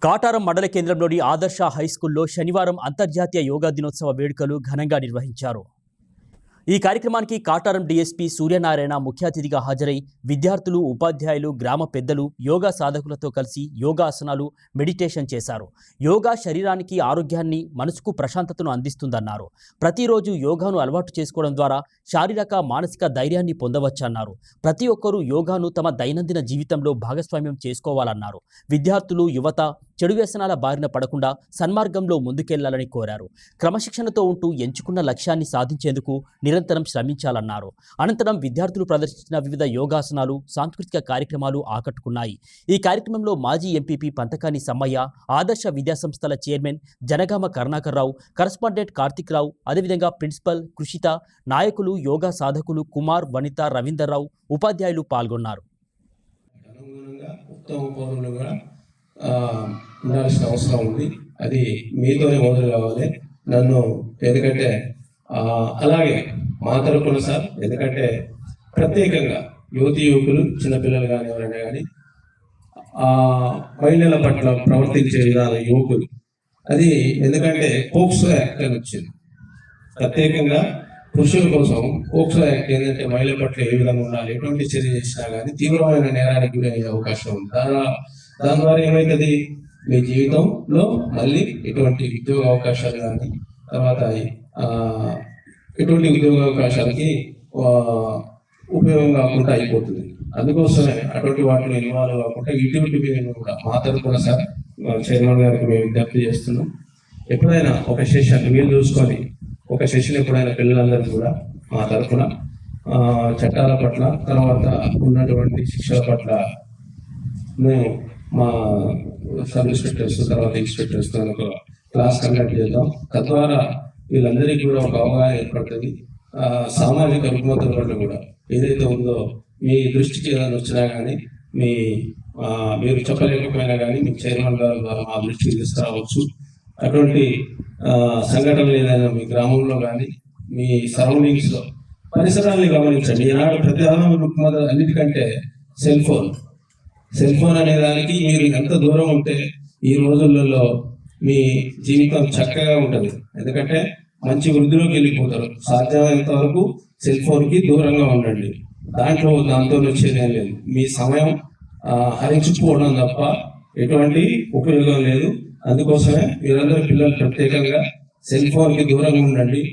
కాటారం మండల కేంద్రంలోని ఆదర్శ హైస్కూల్లో శనివారం అంతర్జాతీయ యోగా దినోత్సవ వేడుకలు ఘనంగా నిర్వహించారు. ఈ కార్యక్రమానికి కాటారం డీఎస్పీ సూర్యనారాయణ ముఖ్య అతిథిగా హాజరై విద్యార్థులు, ఉపాధ్యాయులు, గ్రామ పెద్దలు యోగా సాధకులతో కలిసి యోగాసనాలు, మెడిటేషన్ చేశారు. యోగా శరీరానికి ఆరోగ్యాన్ని, మనసుకు ప్రశాంతతను అందిస్తుందన్నారు. ప్రతిరోజు యోగాను అలవాటు చేసుకోవడం ద్వారా శారీరక, మానసిక ధైర్యాన్ని పొందవచ్చన్నారు. ప్రతి ఒక్కరూ యోగాను తమ దైనందిన జీవితంలో భాగస్వామ్యం చేసుకోవాలన్నారు. విద్యార్థులు, యువత చెడు వ్యసనాల బారిన పడకుండా సన్మార్గంలో ముందుకెళ్లాలని కోరారు. క్రమశిక్షణతో ఉంటూ ఎంచుకున్న లక్ష్యాన్ని సాధించేందుకు నిరంతరం శ్రమించాలన్నారు. అనంతరం విద్యార్థులు ప్రదర్శించిన వివిధ యోగాసనాలు, సాంస్కృతిక కార్యక్రమాలు ఆకట్టుకున్నాయి. ఈ కార్యక్రమంలో మాజీ ఎంపీపీ పంతకాని సమ్మయ్య, ఆదర్శ విద్యాసంస్థల చైర్మన్ జనగామ కరుణాకర్ రావు, కరస్పాండెంట్ కార్తిక్ రావు, అదేవిధంగా ప్రిన్సిపల్ కృషిత, నాయకులు, యోగా సాధకులు కుమార్, వనిత, రవీందర్ రావు, ఉపాధ్యాయులు పాల్గొన్నారు. ఉండాల్సిన అవసరం ఉంది. అది మీతోనే మొదలు కావాలి. నన్ను ఎందుకంటే అలాగే మా తరపున సార్, ఎందుకంటే ప్రత్యేకంగా యువతి యువకులు, చిన్నపిల్లలు కానీ ఎవరైనా కానీ మహిళల పట్ల ప్రవర్తించే విధానం యువకులు, అది ఎందుకంటే పోక్సో యాక్ట్ అని వచ్చింది. ప్రత్యేకంగా పురుషుల కోసం పోక్సో యాక్ట్ ఏంటంటే మహిళల పట్ల ఏ విధంగా ఉండాలి, ఎటువంటి చర్య చేసినా కానీ తీవ్రమైన నేరానికి గురయ్యే అవకాశం ఉంది. దాని ద్వారా ఏమవుతుంది, మీ జీవితంలో మళ్ళీ ఎటువంటి ఉద్యోగ అవకాశాలు కానీ, తర్వాత ఎటువంటి ఉద్యోగ అవకాశాలకి ఉపయోగం కాకుండా అయిపోతుంది. అందుకోసమే అటువంటి వాటిని ఇన్వాల్వ్ కాకుండా ఇటువంటి కూడా మా తరపున సార్ చైర్మన్ గారికి మేము విజ్ఞప్తి చేస్తున్నాం. ఎప్పుడైనా ఒక సెషన్ మీరు చూసుకొని ఒక సెషన్ ఎప్పుడైనా పిల్లలందరూ కూడా మా తరపున చట్టాల పట్ల, తర్వాత ఉన్నటువంటి శిక్షల పట్ల మేము మా సబ్ ఇన్స్పెక్టర్స్, తర్వాత ఇన్స్పెక్టర్స్ ఒక క్లాస్ కండక్ట్ చేద్దాం. తద్వారా వీళ్ళందరికీ కూడా ఒక అవగాహన ఏర్పడుతుంది. సామాజిక రుగ్మతల పట్ల కూడా ఏదైతే ఉందో మీ దృష్టికి ఏదైనా వచ్చినా కానీ, మీరు చెప్పలేకపోయినా కానీ మీ చైర్మన్ గారి ద్వారా మా దృష్టికి తీసుకురావచ్చు. అటువంటి సంఘటనలు ఏదైనా మీ గ్రామంలో కానీ, మీ సరౌండింగ్స్లో పరిసరాన్ని గమనించండి. ఈనాడు ప్రధాన రుగ్మత అన్నిటికంటే సెల్ ఫోన్ అనే దానికి మీరు ఎంత దూరం ఉంటే ఈ రోజులలో మీ జీవితం చక్కగా ఉంటుంది. ఎందుకంటే మంచి వృద్ధిలోకి వెళ్ళిపోతారు. సాధ్యమైనంత వరకు సెల్ ఫోన్కి దూరంగా ఉండండి. దాంతో వచ్చేదేం లేదు. మీ సమయం హరించుకోవడం తప్ప ఎటువంటి ఉపయోగం లేదు. అందుకోసమే మీరందరూ పిల్లలు ప్రత్యేకంగా సెల్ ఫోన్కి దూరంగా ఉండండి.